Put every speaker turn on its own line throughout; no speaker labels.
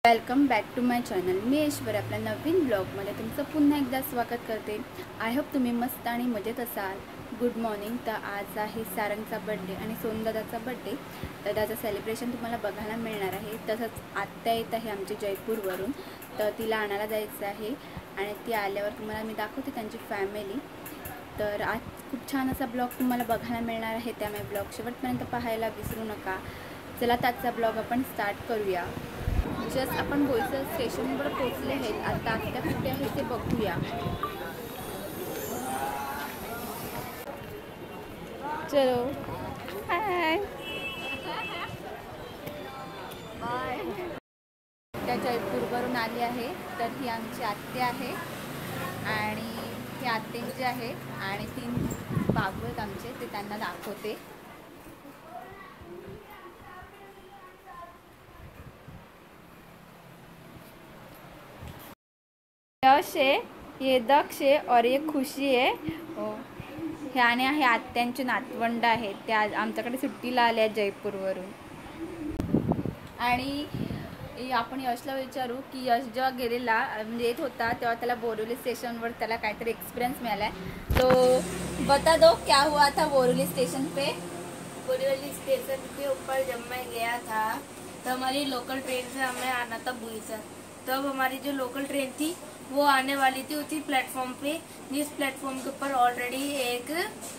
Welcome back to my channel. मी ऐश्वर आपल्या नवीन ब्लॉगमध्ये तुमचं पुन्हा एकदा स्वागत करते। आय होप तुम्ही मस्त आणि मजेत असाल। Good morning. तर आज आहे सारंगचा बर्थडे आणि सोनदादाचा बर्थडे, तर त्याचं सेलिब्रेशन तुम्हाला बघायला मिळणार आहे। तसंच आत्या येत आहे आमची जयपूरवरून, तर तिला आणायला जायचं आहे आणि ती आल्यावर तुम्हाला मी दाखवते त्यांची फॅमिली। तर आज खूप छान असा ब्लॉग तुम्हाला बघायला मिळणार आहे, त्यामुळे ब्लॉग शेवटपर्यंत पाहायला विसरू नका। चला त्याचा ब्लॉग आपण स्टार्ट करूया। जस्ट आपण बोईसर स्टेशनवर पोहोचले आहेत। आता आत्या कुठे आहे ते बघूया। चलो हाय बाय। त्या जयपूरवरून आली आहे, तर ही आमची आत्या आहे आणि ही आत्यांची आहे आणि 3 बाबू आहेत आमचे, ते त्यांना दाखवते। यश है, ये दक्ष है और ये खुशी है। हे आणि हे आत्यांचे नातवंड आहेत, ते आज आमच्याकडे सुट्टीला आले आहेत जयपूरवरून। आणि आपण यशला विचारू की यश जेव्हा गेलेला म्हणजे येत होता तेव्हा त्याला बोरिवली स्टेशनवर त्याला काहीतरी एक्सपिरियंस मिळाला है। तो बता दो क्या हुआ था बोरिवली स्टेशन पे।
बोरीवली स्टेशन के ऊपर जब मैं गया था तो हमारी लोकल ट्रेन से हमें आना था बोईसर। तब हमारी जो लोकल ट्रेन थी वो आने वाली थी उसी प्लेटफॉर्म पे, जिस प्लेटफॉर्म के ऊपर ऑलरेडी एक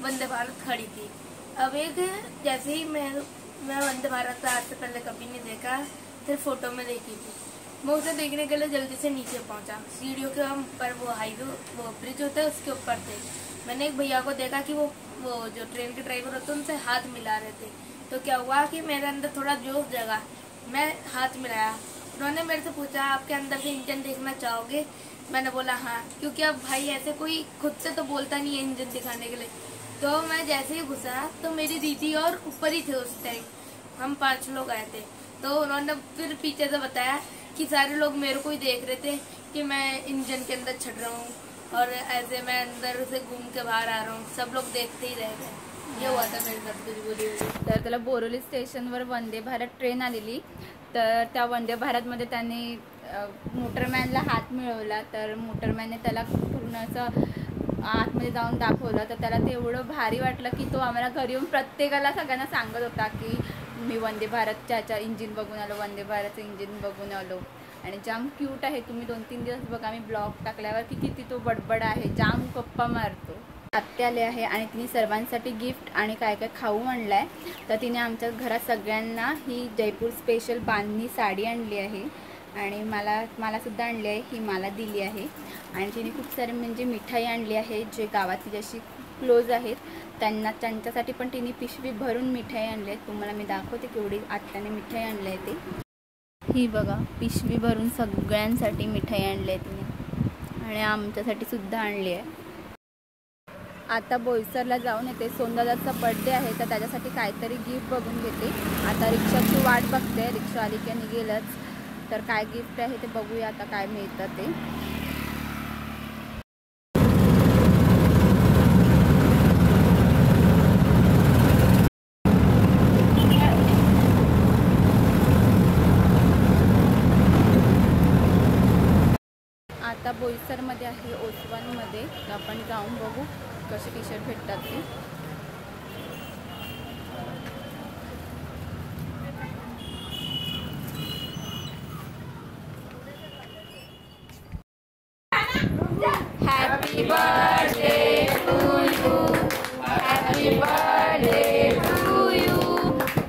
वंदे भारत खड़ी थी। अब एक जैसे ही मैं वंदे भारत आज से पहले कभी नहीं देखा, सिर्फ फोटो में देखी थी। मैं उसे देखने के लिए जल्दी से नीचे पहुंचा। सीढ़ियों के ऊपर वो हाईवे वो ब्रिज होता है उसके ऊपर थे। मैंने एक भैया को देखा कि वो जो ट्रेन के ड्राइवर होते हैं उनसे हाथ मिला रहे थे। तो क्या हुआ कि मेरे अंदर थोड़ा जोश जगा, मैं हाथ मिलाया। उन्होंने मेरे से पूछा आपके अंदर से इंजन देखना चाहोगे। मैंने बोला हाँ, क्योंकि अब भाई ऐसे कोई खुद से तो बोलता नहीं है इंजन दिखाने के लिए। तो मैं जैसे ही घुसा तो मेरी दीदी और ऊपर ही थे उस टाइम, हम 5 लोग आए थे। तो उन्होंने फिर पीछे से बताया कि सारे लोग मेरे को ही देख रहे थे कि मैं इंजन के अंदर छट रहा हूँ और ऐसे मैं अंदर से घूम के बाहर आ रहा हूँ, सब लोग देखते ही रह गए। ये हुआ था मेरे साथ बोरीवली।
तर त्याला बोरिवली स्टेशनवर वंदे भारत ट्रेन आलेली, तर त्या वंदे भारतमध्ये त्यांनी मोटरमॅनला हात मिळवला। तर मोटरमॅनने त्याला पूर्ण असं आतमध्ये जाऊन दाखवलं, तर त्याला ते एवढं भारी वाटलं की तो आम्हाला घरी येऊन प्रत्येकाला सगळ्यांना सांगत होता की मी वंदे भारतच्या इंजिन बघून आलो, वंदे भारतचं इंजिन बघून आलो। आणि जाम क्यूट आहे, तुम्ही 2-3 दिवस बघा मी ब्लॉग टाकल्यावर की किती तो बडबड आहे, जाम गप्पा मारतो। आत्या आले आहे आणि तिने सर्वांसाठी गिफ्ट आणि काय काय खाऊ आणलाय। तर तिने आमच्या घरात सगळ्यांना ही जयपूर स्पेशल बांधणी साडी आणली आहे आणि मला सुद्धा आणली आहे, ही मला दिली आहे। आणि तिने खूप सारी म्हणजे मिठाई आणली आहे, जे गावात तिच्याशी क्लोज आहेत त्यांच्यासाठी पण तिने पिशवी भरून मिठाई आणली आहे। तुम्हाला मी दाखवते केवढी आत्याने मिठाई आणली आहे ते। ही बघा पिशवी भरून सगळ्यांसाठी मिठाई आणली आहे तिने आणि आमच्यासाठी सुद्धा आणली आहे। आता बोईसरला जाऊन येते, सोनदादाचा बर्थडे आहे तर त्याच्यासाठी काहीतरी गिफ्ट बघून घेते। आता रिक्षाची वाट बघते, रिक्षा आली की निघेलच। तर काय गिफ्ट आहे ते बघूया आता काय मिळतं ते। आता बोईसरमध्ये आहे ओसवानमध्ये, तर आपण जाऊन बघू कसे टी शर्ट भेटतात ते। Happy birthday to you, happy birthday to you,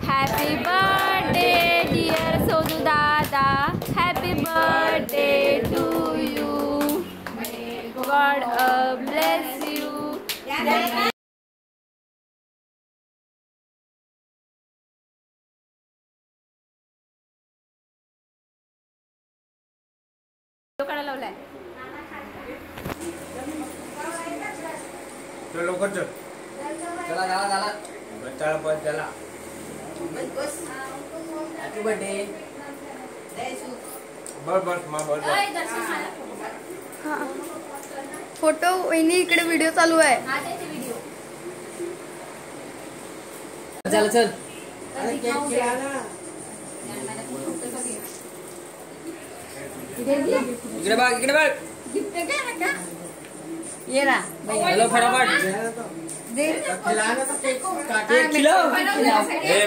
happy birthday dear Sonu दादा, happy birthday to you, God bless you. काढा लावलाय
लवकर चल, चला चला चला बस चला। हॅपी बर्थडे बस बस मा बस।
हाँ फोटो वहिनी इकडे व्हिडिओ चालू आहे।
चल चल
अरे केक खिला ना।
इकडे बघ इकडे बघ.
ये ना
चलो फटाफट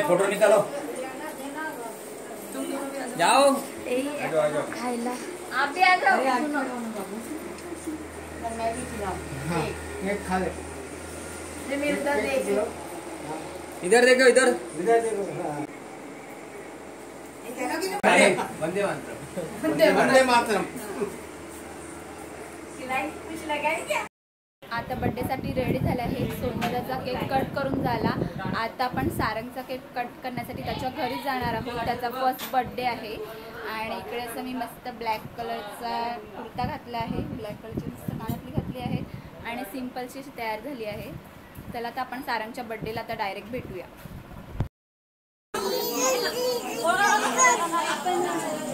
फोटो निकालो. जाओ
खायला
आप भी आ जाओ.
इधर देखो इधर. वंदे मातरम.
आता बर्थडेसाठी रेडी झाला आहे. सोनदाचा केक कट करून झाला. आता आपण सारंगचा केक कट करण्यासाठी त्याच्या घरी जाणार आहोत. त्याचा फर्स्ट बर्थडे आहे आणि इकडे असं मी मस्त ब्लॅक कलरचा कुर्ता घातला आहे. ब्लॅक कलरची मस्त कानातली घातली आहे आणि सिम्पलची अशी तयार झाली आहे. चला आता आपण सारंगच्या बर्थडेला आता डायरेक्ट भेटूया.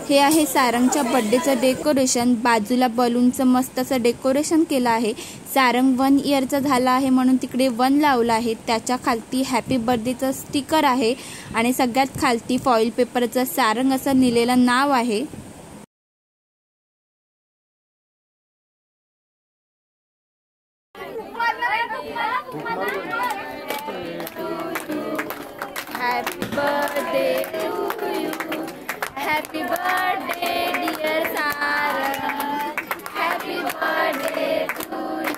हे आहे सारंगच्या बर्थडेचं डेकोरेशन. बाजूला बलूनचं मस्त असं डेकोरेशन केलं आहे. सारंग 1 इयरचा झाला आहे म्हणून तिकडे 1 लावलं आहे. त्याच्या खालती हॅपी बर्थडेचं स्टिकर आहे आणि सगळ्यात खालती फॉईल पेपरचं सारंग असं लिहिलेलं नाव आहे. Happy birthday to you. Happy birthday dear Sarang. Happy birthday to you.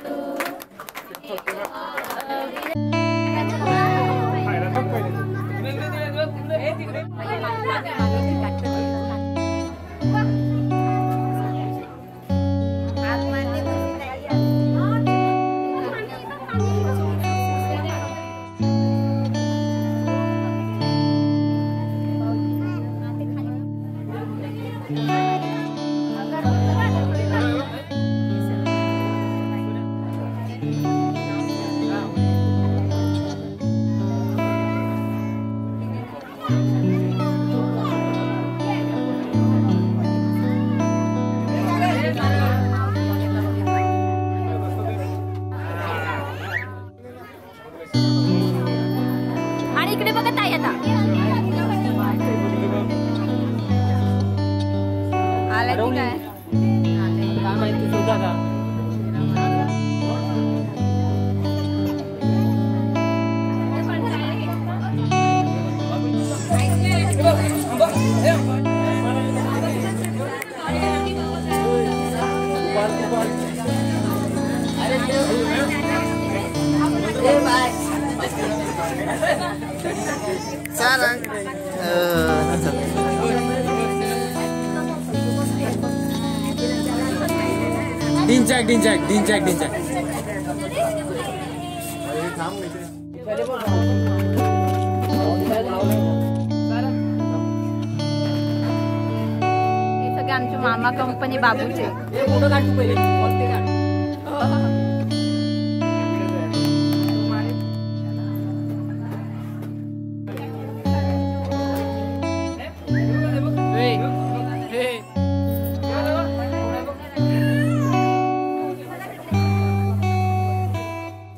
आणि इकडे बघा ताई आता आला की काय
माहिती शोधा का. डिंचॅक.
हे सगळे आमचे मामा कंपनी बाबूचे.
फोटो काढ तू पहिले.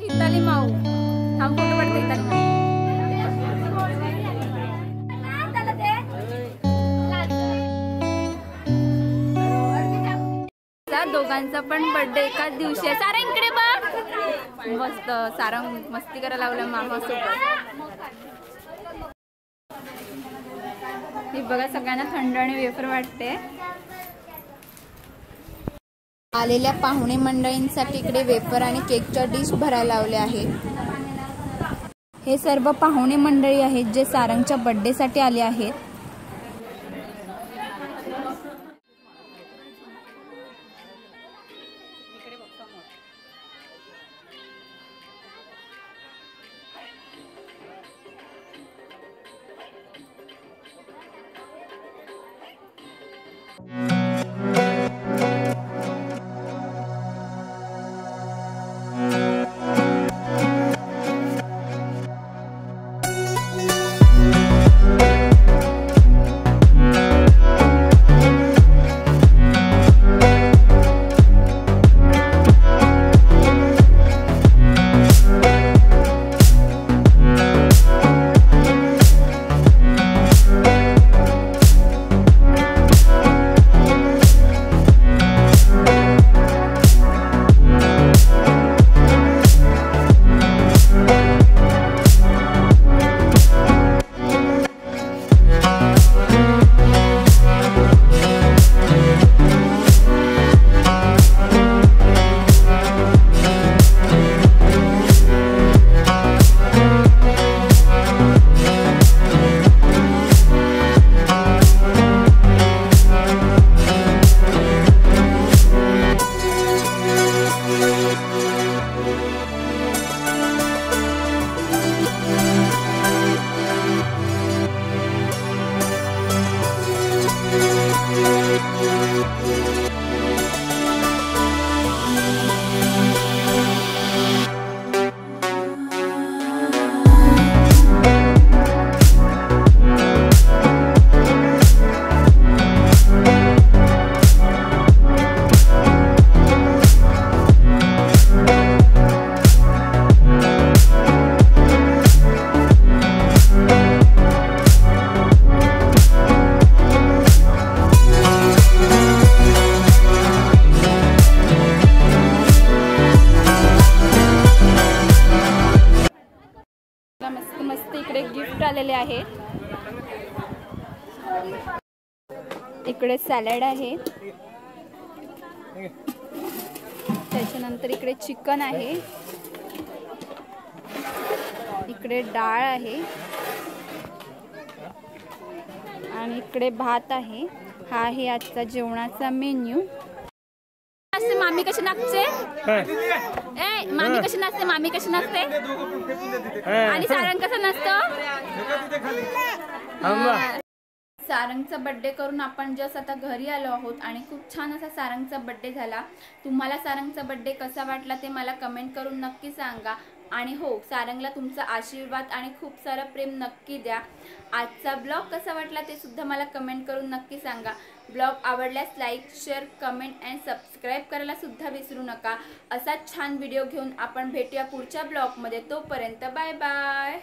इताली माऊ थांब फोटो काढते. इताली दोघांचा पण बर्थडे एकाच दिवशी आहे. सारंग इकडे बघ. मस्त सारंग मस्ती करायला लावलं मामा सोबत. ही बघा सगळ्यांना थंड आणि वेफर वाटते. आलेल्या पाहुणे मंडळींसाठी इकडे वेफर आणि केकच्या डिश भरायला लावले आहे. हे सर्व पाहुणे मंडळी आहेत जे सारंगच्या बर्थडेसाठी आले आहेत. आहेत. इकडे सॅलड आहे, त्याच्यानंतर इकडे चिकन आहे, इकडे डाळ आहे आणि इकडे भात आहे. हा आहे आजचा जेवणाचा मेन्यू. मामी कशी नाचते, मामी कशी नाचते, मामी कशी नाचते आणि सारंग कसं नसतं. सारंगचा बर्थडे करून आपण जस्ट आता घरी आलो आहोत आणि खूप छान असा सारंगचा बर्थडे झाला. तुम्हाला सारंगचा बर्थडे कसा वाटला ते मला कमेंट करून नक्की सांगा. आणि हो, सारंगला तुमचा आशीर्वाद आणि खूप सारं प्रेम नक्की द्या. आजचा ब्लॉग कसा वाटला ते सुद्धा मला कमेंट करून नक्की सांगा. ब्लॉग आवडल्यास like, share, comment and subscribe करायला सुद्धा विसरू नका. असाच छान व्हिडिओ घेऊन आपण भेटूया पुढच्या ब्लॉगमध्ये. तोपर्यंत बाय बाय.